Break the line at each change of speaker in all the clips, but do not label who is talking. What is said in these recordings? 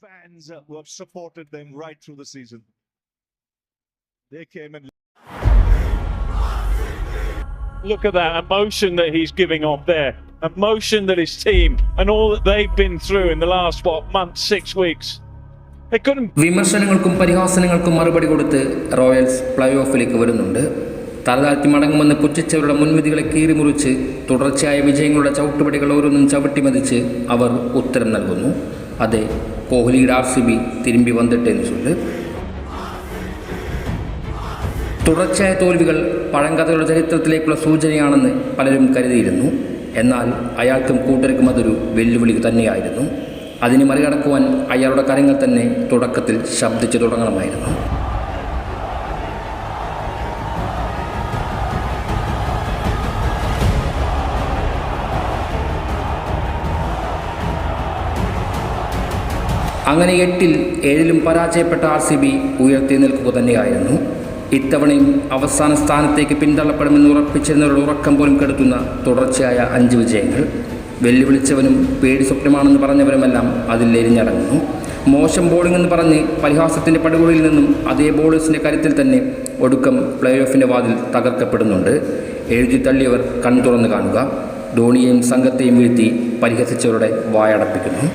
fans who have supported them right through the season. They came and
look at that emotion that he's giving off there. Emotion that his team and all that they've been through in the last month, 6 weeks. They couldn't.
വിമർശനങ്ങൾക്കും പരിഹാസങ്ങൾക്കും മറുപടി കൊടുത്ത് Royals play ഓഫിലേക്ക് വരുന്നുണ്ട്. തലതാഴ്ത്തി മടങ്ങുമെന്ന് പുച്ഛിച്ചവരുടെ മുൻവിധികളെ കീറിമുറിച്ച് തുടർച്ചയായ വിജയങ്ങളുടെ ചവിട്ടുപടികൾ ഓരോന്നും ചവിട്ടിമതിച്ച് അവർ ഉത്തരം നൽകുന്നു. അതെ, കോഹ്ലിയുടെ RCB തിരുമ്പി വന്നിട്ടെന്ന് ചൊല്ല്. തുടർച്ചയായ തോൽവികൾ പഴങ്കഥകളുടെ ചരിത്രത്തിലേക്കുള്ള സൂചനയാണെന്ന് പലരും കരുതിയിരുന്നു. എന്നാൽ അയാൾക്കും കൂട്ടർക്കും അതൊരു വെല്ലുവിളി തന്നെയായിരുന്നു. അതിനെ മറികടക്കുവാൻ അയാളുടെ കരങ്ങൾ തന്നെ തുടക്കത്തിൽ ശബ്ദിച്ചു തുടങ്ങണമായിരുന്നു. അങ്ങനെ 8-ൽ 7-ലും പരാജയപ്പെട്ട RCB ഉയർത്തി നിൽക്കുക തന്നെയായിരുന്നു. ഇത്തവണയും അവസാന സ്ഥാനത്തേക്ക് പിന്തള്ളപ്പെടുമെന്ന് ഉറപ്പിച്ചിരുന്നവരുടെ ഉറക്കം പോലും കെടുത്തുന്ന തുടർച്ചയായ 5 വിജയങ്ങൾ. വെല്ലുവിളിച്ചവനും പേടി സ്വപ്നമാണെന്ന് പറഞ്ഞവരുമെല്ലാം അതിൽ എരിഞ്ഞടങ്ങുന്നു. മോശം ബോളിംഗ് എന്ന് പറഞ്ഞ് പരിഹാസത്തിൻ്റെ പടുകുഴിയിൽ നിന്നും അതേ ബോളേഴ്സിൻ്റെ കരുത്തിൽ തന്നെ ഒടുക്കം പ്ലേ ഓഫിൻ്റെ വാതിൽ തകർക്കപ്പെടുന്നുണ്ട്. എഴുതി തള്ളിയവർ കൺ തുറന്ന് കാണുക. ധോണിയെയും സംഘത്തെയും വീഴ്ത്തി പരിഹസിച്ചവരുടെ വായടപ്പിക്കുന്നു.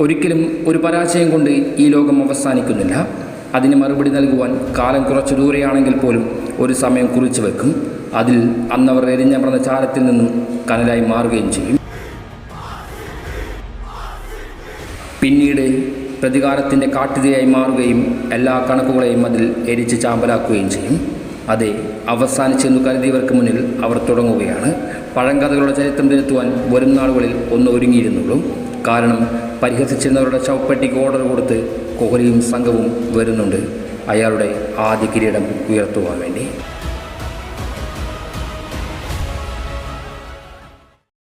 ഒരിക്കലും ഒരു പരാജയം കൊണ്ട് ഈ ലോകം അവസാനിക്കുന്നില്ല. അതിന് മറുപടി നൽകുവാൻ കാലം കുറച്ച് ദൂരെയാണെങ്കിൽ പോലും ഒരു സമയം കുറിച്ചു വെക്കും. അതിൽ അന്നവർ എരിഞ്ഞമർന്ന ചാരത്തിൽ നിന്നും കനലായി മാറുകയും ചെയ്യും. പിന്നീട് പ്രതികാരത്തിൻ്റെ കാട്ടുതീയായി മാറുകയും എല്ലാ കണക്കുകളെയും അതിൽ എരിച്ച് ചാമ്പലാക്കുകയും ചെയ്യും. അതെ, അവസാനിച്ചെന്നു കരുതിയവർക്ക് മുന്നിൽ അവർ തുടങ്ങുകയാണ്. പഴങ്കഥകളുടെ ചരിത്രം തിരുത്തുവാൻ വരും നാളുകളിൽ ഒന്ന് ഒരുങ്ങിയിരുന്നുള്ളൂ. കാരണം പരിഹസിച്ചിരുന്നവരുടെ ചവപ്പെട്ടിക്ക് ഓർഡർ കൊടുത്ത് കോഹ്ലിയും സംഘവും വരുന്നുണ്ട്, അയാളുടെ ആദ്യ കിരീടം ഉയർത്തുവാൻ വേണ്ടി.